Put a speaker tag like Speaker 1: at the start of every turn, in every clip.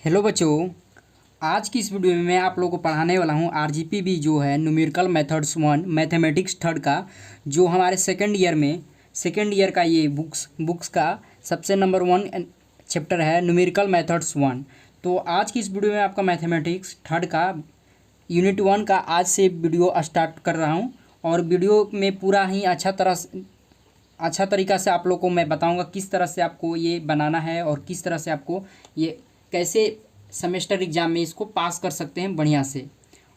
Speaker 1: Hello बच्चों। आज की इस वीडियो में मैं आप लोगों को पढ़ाने वाला हूँ आरजीपीबी जो है numerical methods one mathematics third का जो हमारे सेकेंड ईयर का ये बुक्स का सबसे नंबर 1 चैप्टर है न्यूमेरिकल मेथड्स वन। तो आज की इस वीडियो में आपका मैथमेटिक्स थर्ड का यूनिट 1 का आज से वीडियो स्टार्ट कर रहा हूँ और वीडियो में पूरा ही अच्छा तरीका से आप लोग को मैं बताऊंगा किस तरह से आपको ये बनाना है और किस तरह से आपको ये कैसे सेमेस्टर एग्ज़ाम में इसको पास कर सकते हैं बढ़िया से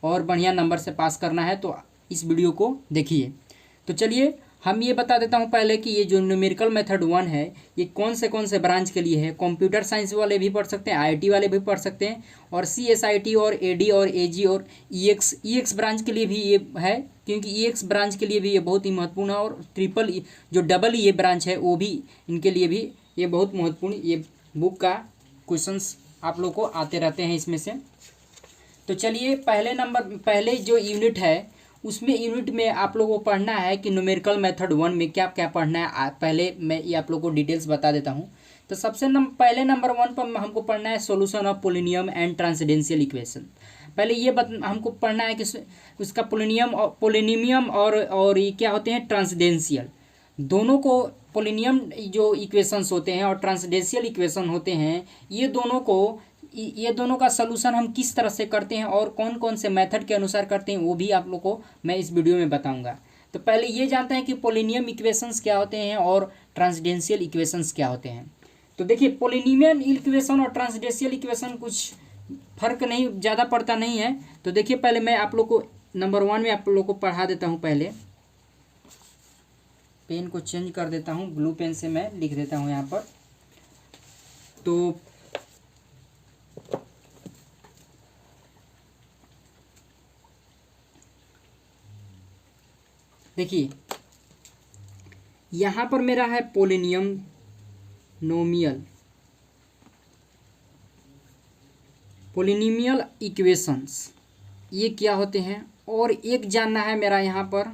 Speaker 1: और बढ़िया नंबर से पास करना है। तो इस वीडियो को देखिए। तो चलिए हम ये बता देता हूँ पहले कि ये जो न्यूमेरिकल मेथड 1 है ये कौन से ब्रांच के लिए है। कंप्यूटर साइंस वाले भी पढ़ सकते हैं, आईटी वाले भी पढ़ सकते हैं और सीएसआईटी और एडी और एजी और ईएक्स ब्रांच के लिए भी ये है, क्योंकि ईएक्स ब्रांच के लिए भी ये बहुत ही महत्वपूर्ण है और जो डबल ये ब्रांच है वो भी इनके लिए भी ये बहुत महत्वपूर्ण ये बुक का क्वेश्चंस आप लोग को आते रहते हैं इसमें से। तो चलिए पहले जो यूनिट है उसमें यूनिट में आप लोगों को पढ़ना है कि न्यूमेरिकल मेथड 1 में क्या क्या पढ़ना है। पहले मैं ये आप लोग को डिटेल्स बता देता हूँ। तो पहले नंबर 1 पर हमको पढ़ना है solution of polynomial and transcendental equation. पहले ये हमको पढ़ना है कि उसका पोलिनियम और ये क्या होते हैं ट्रांसेंडेंशियल। दोनों को पोलिनियम जो इक्वेशंस होते हैं और ट्रांसेंडेंशियल इक्वेशन होते हैं ये दोनों का सलूशन हम किस तरह से करते हैं और कौन कौन से मेथड के अनुसार करते हैं वो भी आप लोग को मैं इस वीडियो में बताऊंगा। तो पहले ये जानते हैं कि पोलिनियम इक्वेशंस क्या होते हैं और ट्रांसेंडेंशियल इक्वेशंस क्या होते हैं। तो देखिए पोलिनियम इक्वेशन और ट्रांसेंडेंशियल इक्वेशन कुछ फर्क नहीं ज़्यादा पड़ता नहीं है। तो देखिए पहले मैं आप लोग को नंबर 1 में आप लोग को पढ़ा देता हूँ। पहले पेन को चेंज कर देता हूँ, ब्लू पेन से मैं लिख देता हूँ यहाँ पर। तो देखिए यहाँ पर मेरा है पोलिनिमियल इक्वेशंस ये क्या होते हैं, और एक जानना है मेरा यहाँ पर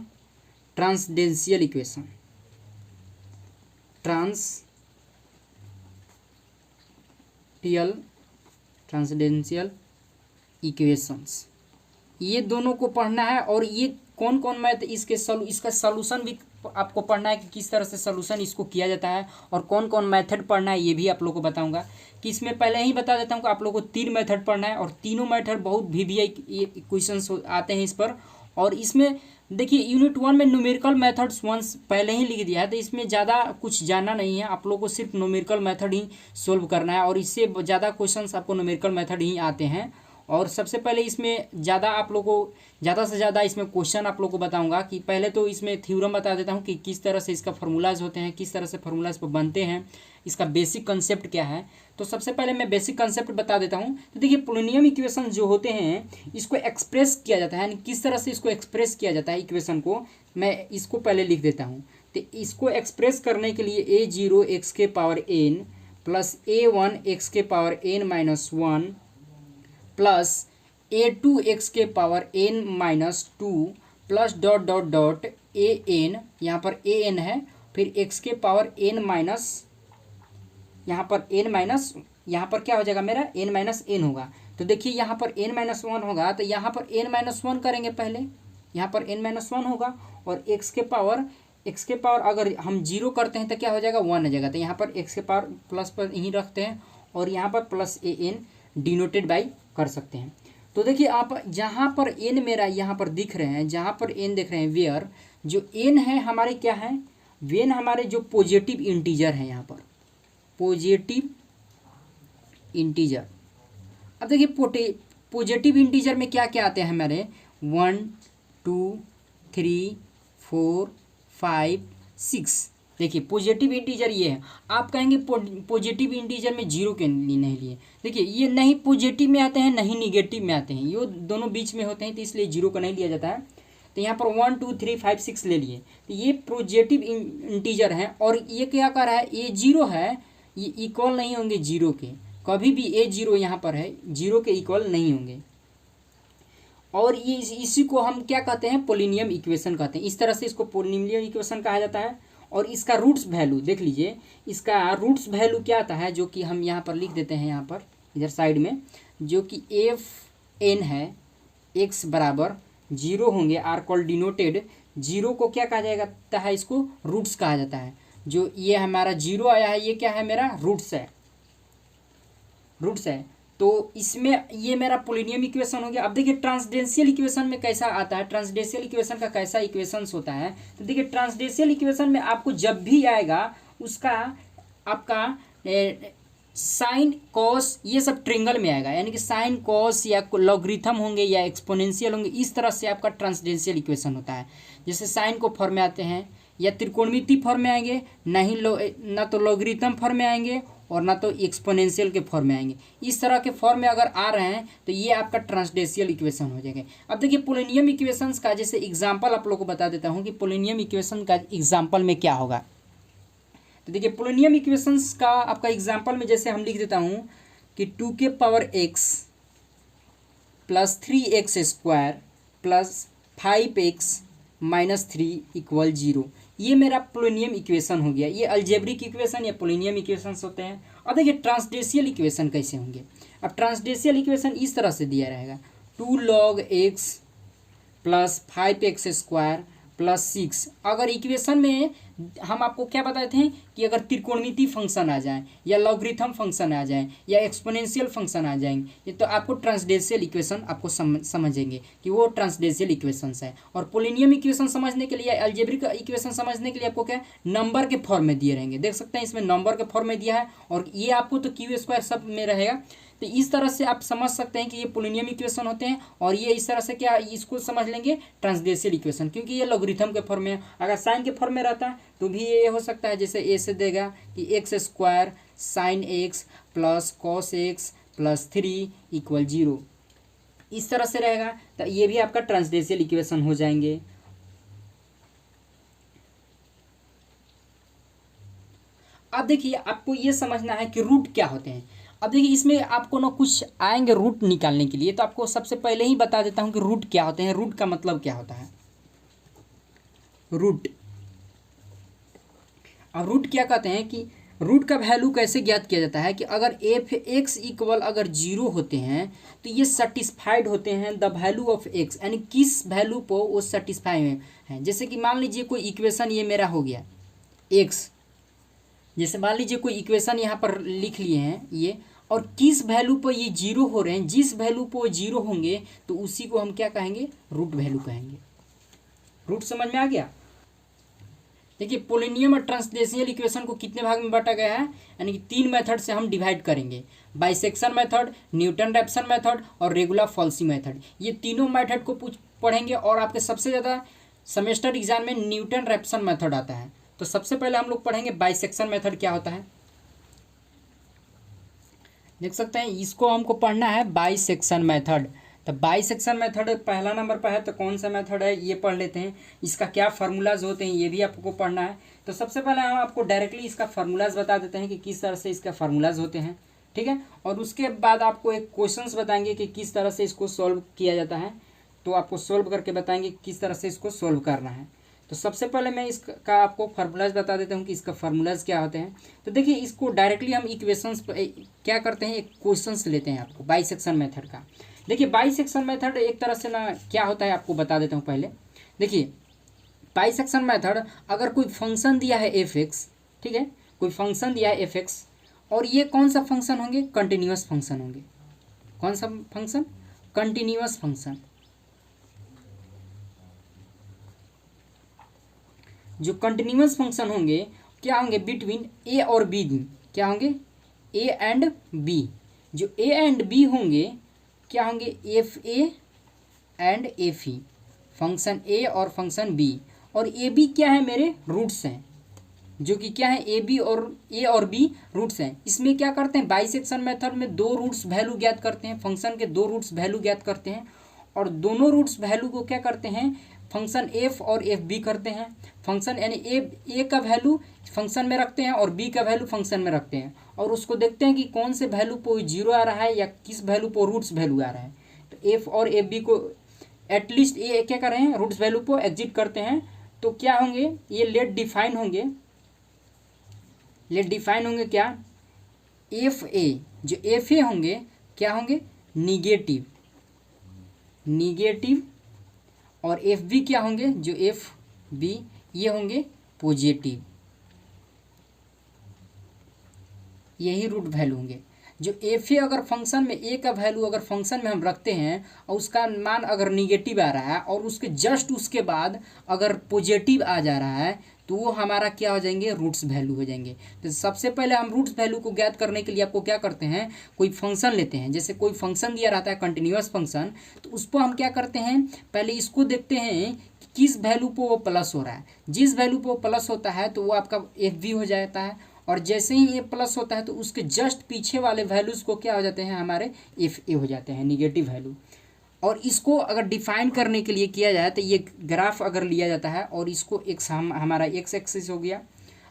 Speaker 1: ट्रांसेंडेंशियल इक्वेशन। ट्रांसेंडेंशियल इक्वेशंस ये दोनों को पढ़ना है और ये कौन कौन मैथ इसका सॉल्यूशन भी आपको पढ़ना है कि किस तरह से सॉल्यूशन इसको किया जाता है और कौन कौन मेथड पढ़ना है ये भी आप लोग को बताऊंगा। कि इसमें पहले ही बता देता हूँ कि आप लोग को 3 मेथड पढ़ना है और तीनों मेथड बहुत वीवीआई क्वेश्चंस आते हैं इस पर। और इसमें देखिए यूनिट 1 में न्यूमेरिकल मेथड्स 1 पहले ही लिख दिया है, तो इसमें ज़्यादा कुछ जानना नहीं है। आप लोग को सिर्फ न्यूमेरिकल मेथड ही सोल्व करना है और इससे ज़्यादा क्वेश्चंस आपको न्यूमेरिकल मेथड ही आते हैं। और सबसे पहले इसमें ज़्यादा से ज़्यादा इसमें क्वेश्चन आप लोग को बताऊंगा। कि पहले तो इसमें थ्योरम बता देता हूँ कि किस तरह से इसका फार्मूलाज होते हैं, किस तरह से फार्मूलाज पर बनते हैं, इसका बेसिक कंसेप्ट क्या है। तो सबसे पहले मैं बेसिक कंसेप्ट बता देता हूँ। तो देखिए पोलिनियम इक्वेशन जो होते हैं इसको एक्सप्रेस किया जाता है, यानी किस तरह से इसको एक्सप्रेस किया जाता है इक्वेशन को मैं इसको पहले लिख देता हूँ। तो इसको एक्सप्रेस करने के लिए a0 x के power n plus a1 x के power n-1 plus a2 x के power n-2 plus dot dot dot an, यहाँ पर an है, फिर x के पावर यहाँ पर क्या हो जाएगा मेरा n-n होगा। तो देखिए यहाँ पर n-1 होगा, तो यहाँ पर n-1 करेंगे पहले, यहाँ पर n-1 होगा और x के पावर अगर हम 0 करते हैं तो क्या हो जाएगा 1 हो जाएगा। तो यहाँ पर x के पावर प्लस पर यहीं रखते हैं और यहाँ पर प्लस an डिनोटेड बाई कर सकते हैं। तो देखिए आप जहाँ पर n मेरा यहाँ पर दिख रहे हैं, जहाँ पर n देख रहे हैं वेयर जो n है हमारे क्या है, वेन हमारे जो पॉजिटिव इंटीजर है, यहाँ पर पॉजिटिव इंटीजर। अब देखिए पॉजिटिव इंटीजर में क्या क्या आते हैं हमारे 1 2 3 4 5 6। देखिए पॉजिटिव इंटीजर ये है। आप कहेंगे पॉजिटिव इंटीजर में 0 के लिए नहीं लिए, देखिए ये नहीं पॉजिटिव में आते हैं नहीं निगेटिव में आते हैं, ये दोनों बीच में होते हैं, तो इसलिए 0 का नहीं लिया जाता है। तो यहाँ पर 1 2 3 5 6 ले लिए, तो ये पॉजिटिव इंटीजर हैं। और ये क्या कर रहा है, a0 है, ये इक्वल नहीं होंगे 0 के, कभी भी a0 यहाँ पर है 0 के इक्वल नहीं होंगे। और ये इसी को हम क्या कहते हैं, पोलिनियम इक्वेशन कहते हैं। इस तरह से इसको पोलिनियम इक्वेशन कहा जाता है। और इसका रूट्स वैल्यू देख लीजिए, इसका रूट्स वैल्यू क्या आता है, जो कि हम यहाँ पर लिख देते हैं। यहाँ पर इधर साइड में, जो कि एफ एन है एक्स बराबर 0 होंगे, आर कॉल्ड डिनोटेड। 0 को क्या कहा जाता है, इसको रूट्स कहा जाता है। जो ये हमारा 0 आया है ये क्या है, मेरा रूट्स है, रूट्स है। तो इसमें ये मेरा पोलिनियम इक्वेशन हो गया। अब देखिए ट्रांसडेंशियल इक्वेशन में कैसा आता है, ट्रांसडेंशियल इक्वेशन का कैसा इक्वेशंस होता है। तो देखिए ट्रांसडेंशियल इक्वेशन में आपको जब भी आएगा उसका आपका साइन कॉस ये सब ट्रिंगल में आएगा, यानी कि साइन कॉस या लॉगरिथम होंगे या एक्सपोनेंशियल होंगे, इस तरह से आपका ट्रांसडेंशियल इक्वेशन होता है। जैसे साइन को फॉर्म में आते हैं या त्रिकोणमिति फॉर्म में आएंगे, ना तो लॉगरिथम फॉर्म में आएंगे और ना तो एक्सपोनेंशियल के फॉर्म में आएंगे। इस तरह के फॉर्म में अगर आ रहे हैं तो ये आपका ट्रांसडेंशियल इक्वेशन हो जाएगा। अब देखिए पोलिनियम इक्वेशंस का जैसे एग्जांपल आप लोगों को बता देता हूँ कि पोलिनियम इक्वेशन का एग्जांपल में क्या होगा। तो देखिए पोलिनियम इक्वेशंस का आपका एग्जांपल में जैसे हम लिख देता हूँ कि 2 के power x plus 3x square plus 5x minus 3 equal 0, ये मेरा पोलिनियम इक्वेशन हो गया। ये अलजेब्रिक इक्वेशन या पोलिनियम इक्वेशंस होते हैं। अब देखिए ट्रांसडेंशियल इक्वेशन कैसे होंगे। अब ट्रांसडेंशियल इक्वेशन इस तरह से दिया रहेगा 2 log x plus 5x square plus 6। अगर इक्वेशन में हम आपको क्या बताते हैं कि अगर त्रिकोणमिति फंक्शन आ जाए या लॉगरिथम फंक्शन आ जाए या एक्सपोनेंशियल फंक्शन आ जाएंगे तो आपको ट्रांसडेंशियल इक्वेशन आपको समझेंगे कि वो ट्रांसडेंशियल इक्वेशंस है। और पोलिनियम इक्वेशन समझने के लिए, अलजेब्रिक इक्वेशन समझने के लिए आपको क्या नंबर के फॉर्म में दिए रहेंगे। देख सकते हैं इसमें नंबर के फॉर्म में दिया है और ये आपको तो क्यू स्क्वायर सब में रहेगा। तो इस तरह से आप समझ सकते हैं कि ये पोलिनियम इक्वेशन होते हैं। और ये इस तरह से क्या इसको समझ लेंगे ट्रांसडेंशियल इक्वेशन, क्योंकि ये लॉगरिथम के फॉर्म में है। अगर साइन के फॉर्म में रहता है तो भी ये हो सकता है, जैसे ए से देगा कि x square sine x plus cos x plus 3 equal 0, इस तरह से रहेगा। तो ये भी आपका ट्रांसडेंशियल इक्वेशन हो जाएंगे। अब देखिए आपको ये समझना है कि रूट क्या होते हैं। अब देखिए इसमें आपको ना कुछ आएंगे रूट निकालने के लिए, तो आपको सबसे पहले ही बता देता हूँ कि रूट क्या होते हैं, रूट का मतलब क्या होता है। रूट, अब रूट क्या कहते हैं कि रूट का वैल्यू कैसे ज्ञात किया जाता है कि अगर एफ एक्स इक्वल अगर 0 होते हैं तो ये सेटिस्फाइड होते हैं द वैल्यू ऑफ एक्स, यानी किस वैल्यू पर वो सेटिस्फाई हैं। जैसे कि मान लीजिए कोई इक्वेशन ये मेरा हो गया एक्स, जैसे मान लीजिए कोई इक्वेशन यहाँ पर लिख लिए हैं ये, और किस वैल्यू पर ये 0 हो रहे हैं, जिस वैल्यू पर वो 0 होंगे तो उसी को हम क्या कहेंगे, रूट वैल्यू कहेंगे। रूट समझ में आ गया। देखिए पोलिनियम और ट्रांसडेंशियल इक्वेशन को कितने भाग में बांटा गया है, यानी कि 3 मेथड से हम डिवाइड करेंगे, bisection method, Newton Raphson method और रेगुलर फॉल्सी मेथड। ये तीनों मेथड को पढ़ेंगे और आपके सबसे ज़्यादा सेमेस्टर एग्जाम में न्यूटन रैप्सन मेथड आता है। तो सबसे पहले हम लोग पढ़ेंगे बाइसेक्शन मेथड क्या होता है। देख सकते हैं इसको हमको पढ़ना है बाइसेक्शन मेथड। तो बाइसेक्शन मेथड पहला नंबर पर है, तो कौन सा मेथड है ये पढ़ लेते हैं। इसका क्या फार्मूलाज होते हैं ये भी आपको पढ़ना है। तो सबसे पहले हम आपको डायरेक्टली इसका फार्मूलाज बता देते हैं कि किस तरह से इसका फार्मूलाज होते हैं, ठीक है। और उसके बाद आपको एक क्वेश्चंस बताएंगे कि किस तरह से इसको सॉल्व किया जाता है, तो आपको सॉल्व करके बताएंगे किस तरह से इसको सॉल्व करना है। तो सबसे पहले मैं इसका आपको फार्मूलाज बता देता हूँ कि इसका फार्मूलाज क्या होते हैं। तो देखिए इसको डायरेक्टली हम इक्वेशंस क्या करते हैं, एक क्वेश्चंस लेते हैं आपको बाइसेक्शन मेथड का। देखिए बाइसेक्शन मेथड एक तरह से ना क्या होता है आपको बता देता हूँ पहले। देखिए बाइसेक्शन मेथड, अगर कोई फंक्शन दिया है एफ एक्स, ठीक है, कोई फंक्शन दिया है एफ एक्स, और ये कौन सा फंक्शन होंगे, कंटिन्यूअस फंक्शन होंगे। कौन सा फंक्शन, कंटिन्यूअस फंक्शन। जो कंटिन्यूअस फंक्शन होंगे क्या होंगे, बिटवीन ए और बी, क्या होंगे, ए एंड बी। जो ए एंड बी होंगे क्या होंगे, F A and F E, function A और फंक्शन बी। और ए बी क्या है, मेरे रूट्स हैं, जो कि क्या है ए बी और ए और बी रूट्स हैं। इसमें क्या करते हैं, बाइसेक्शन मेथड में 2 रूट्स वैल्यू ज्ञात करते हैं, फंक्शन के 2 रूट्स वैल्यू ज्ञात करते हैं, और दोनों रूट्स वैल्यू को क्या करते हैं, फंक्शन एफ और एफ बी करते हैं। फंक्शन यानी ए का वैल्यू फंक्शन में रखते हैं और बी का वैल्यू फंक्शन में रखते हैं, और उसको देखते हैं कि कौन से वैल्यू पर 0 आ रहा है या किस वैल्यू पर रूट्स वैल्यू आ रहा है। तो एफ और एफ बी को एटलीस्ट ये क्या कर रहे हैं, रूट्स वैल्यू को एग्जिट करते हैं। तो क्या होंगे, ये लेट डिफाइन होंगे क्या, एफ ए, जो एफ ए होंगे क्या होंगे, निगेटिव, और एफ बी क्या होंगे, जो एफ बी ये होंगे पॉजिटिव। यही रूट वैल्यू होंगे। जो एफ ए अगर फंक्शन में ए का वैल्यू अगर फंक्शन में हम रखते हैं और उसका मान अगर निगेटिव आ रहा है और उसके जस्ट उसके बाद अगर पॉजिटिव आ जा रहा है तो वो हमारा क्या हो जाएंगे, रूट्स वैल्यू हो जाएंगे। तो सबसे पहले हम रूट्स वैल्यू को ज्ञात करने के लिए आपको क्या करते हैं, कोई फंक्शन लेते हैं। जैसे कोई फंक्शन दिया रहता है कंटिन्यूअस फंक्शन, तो उस पर हम क्या करते हैं, पहले इसको देखते हैं कि किस वैल्यू पर वो प्लस हो रहा है। जिस वैल्यू पर वो प्लस होता है तो वो आपका एफ बी हो जाता है, और जैसे ही ये प्लस होता है तो उसके जस्ट पीछे वाले वैल्यूज़ को क्या हो जाते हैं, हमारे एफ ए हो जाते हैं, निगेटिव वैल्यू। और इसको अगर डिफाइन करने के लिए किया जाए तो ये ग्राफ अगर लिया जाता है और इसको एक हमारा एक्स एक्सिस हो गया।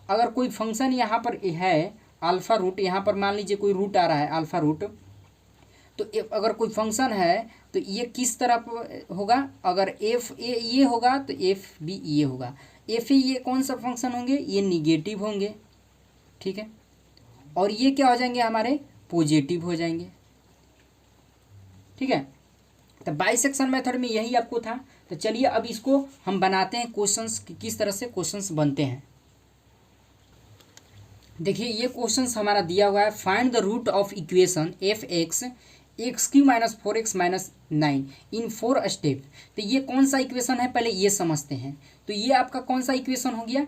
Speaker 1: अगर कोई फंक्शन यहाँ पर है अल्फ़ा रूट, यहाँ पर मान लीजिए कोई रूट आ रहा है अल्फ़ा रूट, तो अगर कोई फंक्शन है तो ये किस तरफ होगा, अगर एफ ए ये होगा तो एफ बी ये होगा। एफ ए ये कौन सा फंक्शन होंगे, ये निगेटिव होंगे, ठीक है, और ये क्या हो जाएंगे, हमारे पॉजिटिव हो जाएंगे, ठीक है। तो बाइसेक्शन मेथड में यही आपको था। तो चलिए अब इसको हम बनाते हैं क्वेश्चंस, किस तरह से क्वेश्चंस बनते हैं। देखिए ये क्वेश्चंस हमारा दिया हुआ है, find the root of equation F X X Q minus 4x minus 9 in 4 step. तो ये कौन सा इक्वेशन है, पहले ये समझते हैं। तो ये आपका कौन सा इक्वेशन हो गया,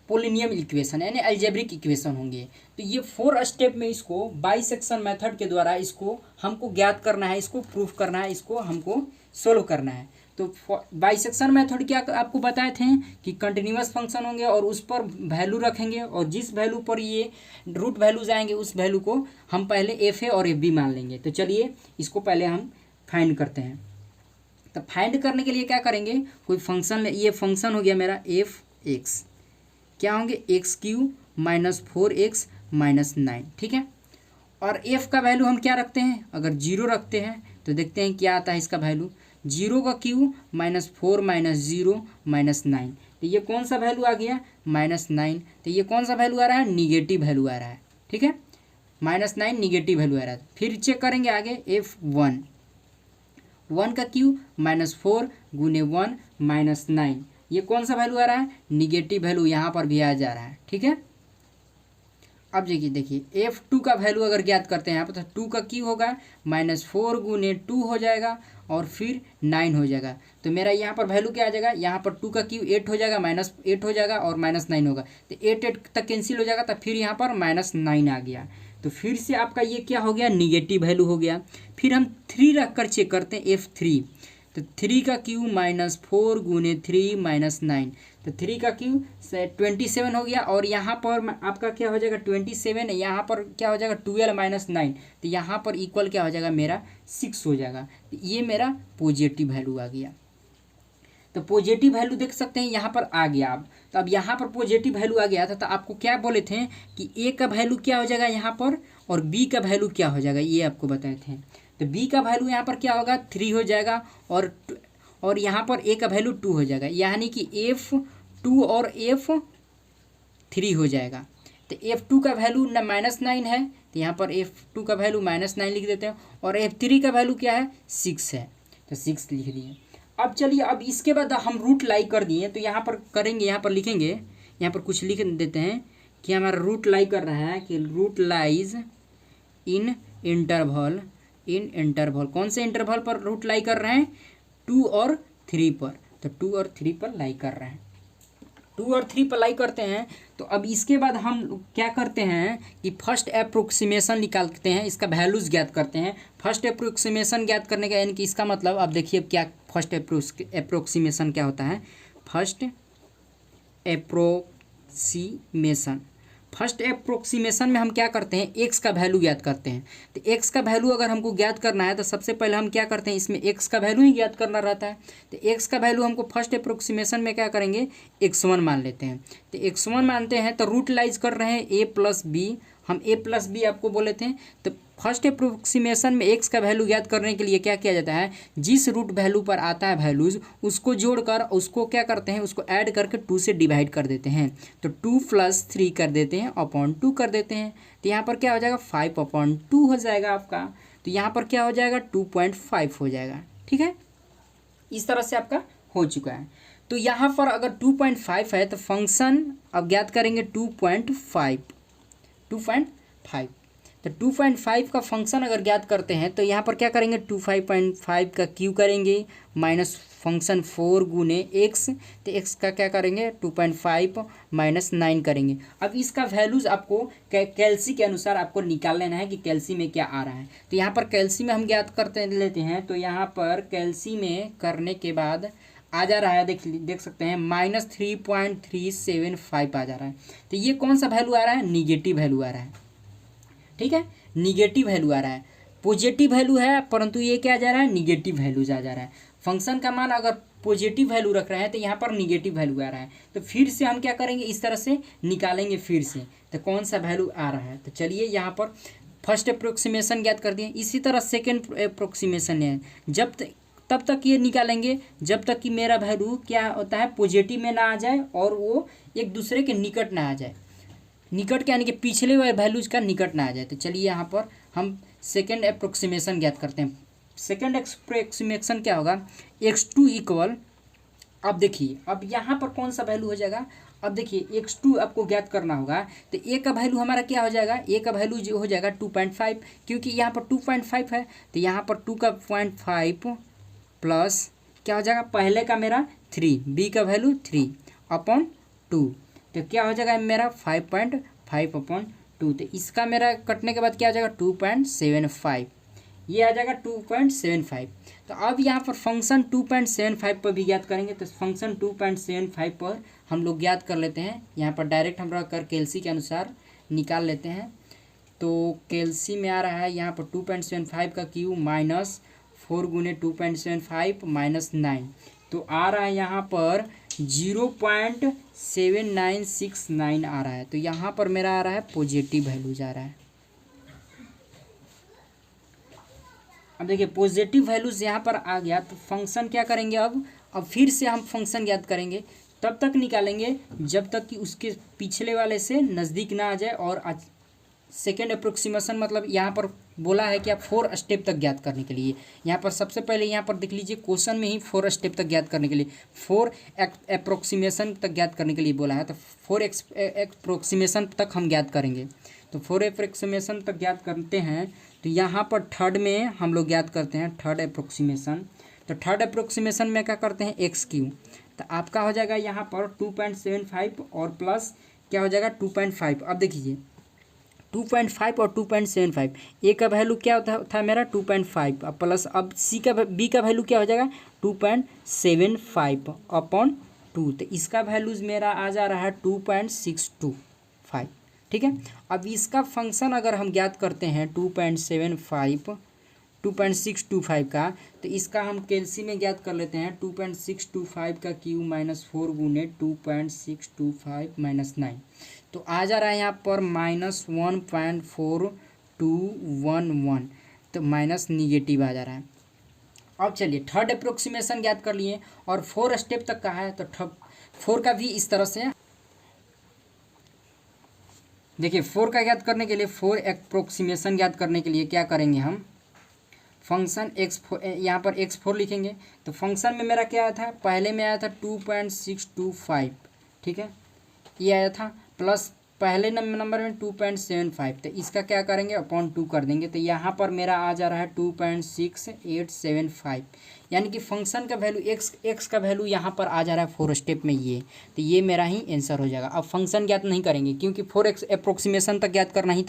Speaker 1: पोलिनियम इक्वेशन यानी अलजेब्रिक इक्वेशन होंगे। तो ये 4 स्टेप में इसको बाइसेक्शन मेथड के द्वारा इसको हमको ज्ञात करना है, इसको प्रूफ करना है, इसको हमको सोल्व करना है। तो बाइसेक्शन मेथड क्या आपको बताए थे कि कंटिन्यूअस फंक्शन होंगे और उस पर वैल्यू रखेंगे, और जिस वैल्यू पर ये रूट वैल्यूज आएंगे उस वैल्यू को हम पहले एफ ए और एफ बी मान लेंगे। तो चलिए इसको पहले हम फाइंड करते हैं। तो फाइंड करने के लिए क्या करेंगे, कोई फंक्शन, ये फंक्शन हो गया मेरा एफ एक्स, क्या होंगे x Q minus 4x minus 9, ठीक है। और f का वैल्यू हम क्या रखते हैं, अगर 0 रखते हैं तो देखते हैं क्या आता है इसका वैल्यू, 0 का क्यू माइनस 4 माइनस 0 माइनस 9। तो ये कौन सा वैल्यू आ गया, माइनस 9। तो ये कौन सा वैल्यू आ रहा है, निगेटिव वैल्यू आ रहा है, ठीक है, माइनस 9 निगेटिव वैल्यू आ रहा है। फिर चेक करेंगे आगे f1, 1 का क्यू माइनस 4 गुने 1 माइनस 9, ये कौन सा वैल्यू आ रहा है, निगेटिव वैल्यू यहाँ पर भी आ जा रहा है, ठीक है। अब देखिए f2 का वैल्यू अगर ज्ञात करते हैं यहाँ पर, तो 2 का क्यू होगा माइनस 4 गुने 2 हो जाएगा और फिर 9 हो जाएगा। तो मेरा यहाँ पर वैल्यू क्या आ जाएगा, यहाँ पर 2 का क्यू 8 हो जाएगा, माइनस 8 हो जाएगा और माइनस 9 होगा। तो 8 तक कैंसिल हो जाएगा, तो फिर यहाँ पर माइनस 9 आ गया। तो फिर से आपका ये क्या हो गया, निगेटिव वैल्यू हो गया। फिर हम 3 रख कर चेक करते हैं f3, तो 3 का क्यू माइनस 4 गुने 3 माइनस 9, तो 3 का क्यू 27 हो गया। और यहाँ पर आपका क्या हो जाएगा 27, यहाँ पर क्या हो जाएगा 12 माइनस 9, तो यहाँ पर इक्वल क्या हो जाएगा मेरा 6 हो जाएगा। तो ये मेरा पॉजिटिव वैल्यू आ गया। तो पॉजिटिव वैल्यू देख सकते हैं यहाँ पर आ गया। अब तो अब यहाँ पर पॉजिटिव वैल्यू आ गया था, तो आपको क्या बोले थे कि ए का वैल्यू क्या हो जाएगा यहाँ पर और बी का वैल्यू क्या हो जाएगा, ये आपको बताए थे। तो बी का वैल्यू यहाँ पर क्या होगा 3 हो जाएगा और यहाँ पर ए का वैल्यू 2 हो जाएगा, यानी कि f2 और f3 हो जाएगा। तो f2 का वैल्यू -9 है, तो यहाँ पर f2 का वैल्यू -9 लिख देते हैं, और f3 का वैल्यू क्या है 6 है, तो 6 लिख दिए। अब चलिए अब इसके बाद हम रूट लाई कर दिए, तो यहाँ पर करेंगे, यहाँ पर लिखेंगे, यहाँ पर कुछ लिख देते हैं कि हमारा रूट लाई कर रहा है कि रूट लाइज इन इंटरवल, कौन से इंटरवल पर रूट लाई कर रहे हैं, 2 और 3 पर। तो 2 और 3 पर लाई कर रहे हैं, 2 और 3 पर लाई करते हैं। तो अब इसके बाद हम क्या करते हैं कि फर्स्ट अप्रोक्सीमेशन निकालते हैं, इसका वैल्यूज़ ज्ञात करते हैं। फर्स्ट अप्रोक्सीमेशन ज्ञात करने का यानी कि इसका मतलब अब देखिए क्या फर्स्ट अप्रोक्सीमेशन क्या होता है। फर्स्ट अप्रोक्सीमेशन में हम क्या करते हैं, एक्स का वैल्यू ज्ञात करते हैं। तो एक्स का वैल्यू अगर हमको ज्ञात करना है तो सबसे पहले हम क्या करते हैं, इसमें एक्स का वैल्यू ही ज्ञात करना रहता है। तो एक्स का वैल्यू हमको फर्स्ट अप्रोक्सीमेशन में क्या करेंगे, x1 मान लेते हैं। तो x1 मानते हैं तो रूट लाइज कर रहे हैं a प्लस बी, हम ए प्लस बी आपको बोले थे। तो फर्स्ट अप्रोक्सीमेशन में एक्स का वैल्यू ज्ञात करने के लिए क्या किया जाता है, जिस रूट वैल्यू पर आता है वैल्यूज़ उसको जोड़कर उसको क्या करते हैं, उसको ऐड करके 2 से डिवाइड कर देते हैं। तो 2 + 3 कर देते हैं अपॉन 2 कर देते हैं। तो यहाँ पर क्या हो जाएगा 5/2 हो जाएगा आपका। तो यहाँ पर क्या हो जाएगा 2.5 हो जाएगा। ठीक है, इस तरह से आपका हो चुका है। तो यहाँ पर अगर 2.5 है तो फंक्शन अब ज्ञात करेंगे 2.5। तो 2.5 का फंक्शन अगर ज्ञात करते हैं तो यहाँ पर क्या करेंगे 25.5 का क्यू करेंगे माइनस फंक्शन 4 गुने एक्स। तो एक्स का क्या करेंगे 2.5 - 9 करेंगे। अब इसका वैल्यूज़ आपको कैल्सी के अनुसार आपको निकाल लेना है कि कैल्सी में क्या आ रहा है। तो यहाँ पर कैल्सी में हम ज्ञात करते लेते हैं। तो यहाँ पर कैल्सी में करने के बाद आ जा रहा है, देख सकते हैं -3.375 आ जा रहा है। तो ये कौन सा वैल्यू आ रहा है, निगेटिव वैल्यू आ रहा है। ठीक है, निगेटिव वैल्यू आ रहा है। पॉजिटिव वैल्यू है परंतु ये क्या जा रहा है, निगेटिव वैल्यूज आ जा रहा है। फंक्शन का मान अगर पॉजिटिव वैल्यू रख रहे हैं तो यहाँ पर निगेटिव वैल्यू आ रहा है। तो फिर से हम क्या करेंगे, इस तरह से निकालेंगे फिर से तो कौन सा वैल्यू आ रहा है। तो चलिए यहाँ पर फर्स्ट अप्रोक्सीमेशन ज्ञात कर दिए। इसी तरह सेकेंड अप्रोक्सीमेशन है, तब तक ये निकालेंगे जब तक कि मेरा वैल्यू क्या होता है, पॉजिटिव में ना आ जाए और वो एक दूसरे के निकट ना आ जाए। निकट के यानी कि पिछले वाले वैल्यूज का निकट ना आ जाए। तो चलिए यहाँ पर हम सेकेंड अप्रोक्सीमेशन ज्ञात करते हैं। सेकेंड अप्रोक्सीमेशन क्या होगा, x2 इक्वल, अब देखिए अब यहाँ पर कौन सा वैल्यू हो जाएगा। अब देखिए x2 आपको ज्ञात करना होगा। तो a का वैल्यू हमारा क्या हो जाएगा, a का वैल्यू जो हो जाएगा 2.5, क्योंकि यहाँ पर 2.5 है। तो यहाँ पर 2.5 प्लस क्या हो जाएगा, पहले का मेरा 3, b का वैल्यू 3/2। तो क्या हो जाएगा मेरा 5.5/2। तो इसका मेरा कटने के बाद क्या हो जाएगा 2.75, ये आ जाएगा 2.75। तो अब यहाँ पर फंक्शन 2.75 पर भी ज्ञात करेंगे। तो फंक्शन 2.75 पर हम लोग ज्ञात कर लेते हैं। यहाँ पर डायरेक्ट हम रख कर कैल्सी के अनुसार निकाल लेते हैं। तो कैल्सी में आ रहा है यहाँ पर 2.75 का क्यू माइनस 4 गुने 2.75 - 9। तो आ रहा है यहाँ पर 0.7969 आ रहा है। तो यहाँ पर मेरा आ रहा है पॉजिटिव वैल्यू जा रहा है। अब देखिए पॉजिटिव वैल्यूज यहाँ पर आ गया। तो फंक्शन क्या करेंगे, अब फिर से हम फंक्शन ज्ञात करेंगे। तब तक निकालेंगे जब तक कि उसके पिछले वाले से नज़दीक ना आ जाए। और सेकेंड अप्रोक्सीमेशन मतलब यहाँ पर बोला है कि आप 4 स्टेप तक ज्ञात करने के लिए, यहाँ पर सबसे पहले यहाँ पर देख लीजिए क्वेश्चन में ही 4 स्टेप तक ज्ञात करने के लिए, 4 अप्रोक्सीमेशन तक ज्ञात करने के लिए बोला है। तो 4 अप्रोक्सीमेशन तक हम ज्ञात करेंगे। तो 4 अप्रोक्सीमेशन तक ज्ञात करते हैं। तो यहाँ पर थर्ड में हम लोग ज्ञात करते हैं थर्ड अप्रोक्सीमेशन। तो थर्ड अप्रोक्सीमेशन में क्या करते हैं x3। तो आपका हो जाएगा यहाँ पर 2.75 और प्लस क्या हो जाएगा 2.5। अब देखिए 2.5 और 2.75, ए का वैल्यू क्या था मेरा 2.5 अब प्लस अब बी का वैल्यू क्या हो जाएगा 2.75/2। तो इसका वैल्यूज मेरा आ जा रहा है 2.625। ठीक है, अब इसका फंक्शन अगर हम ज्ञात करते हैं 2.625 का, तो इसका हम कैल्सी में ज्ञात कर लेते हैं। 2.625 का क्यू -4 गुने 2.625 - 9। तो आ जा रहा है यहाँ पर -1.4211। तो माइनस निगेटिव आ जा रहा है। अब चलिए थर्ड अप्रोक्सीमेशन ज्ञात कर लिए और 4 स्टेप तक का है। तो 4 का भी इस तरह से देखिए 4 का ज्ञात करने के लिए 4 अप्रोक्सीमेशन ज्ञात करने के लिए क्या करेंगे हम, फंक्शन x4 यहाँ पर x4 लिखेंगे। तो फंक्शन में मेरा क्या आया था, पहले में आया था 2.625। ठीक है, ये आया था प्लस पहले नंबर में 2.75। तो इसका क्या करेंगे अपॉन 2 कर देंगे। तो यहाँ पर मेरा आ जा रहा है 2.6875, यानी कि फंक्शन का वैल्यू x का वैल्यू यहाँ पर आ जा रहा है 4 स्टेप में ये। तो ये मेरा ही आंसर हो जाएगा। अब फंक्शन ज्ञात नहीं करेंगे क्योंकि 4 अप्रोक्सीमेशन तक ज्ञात करना ही था।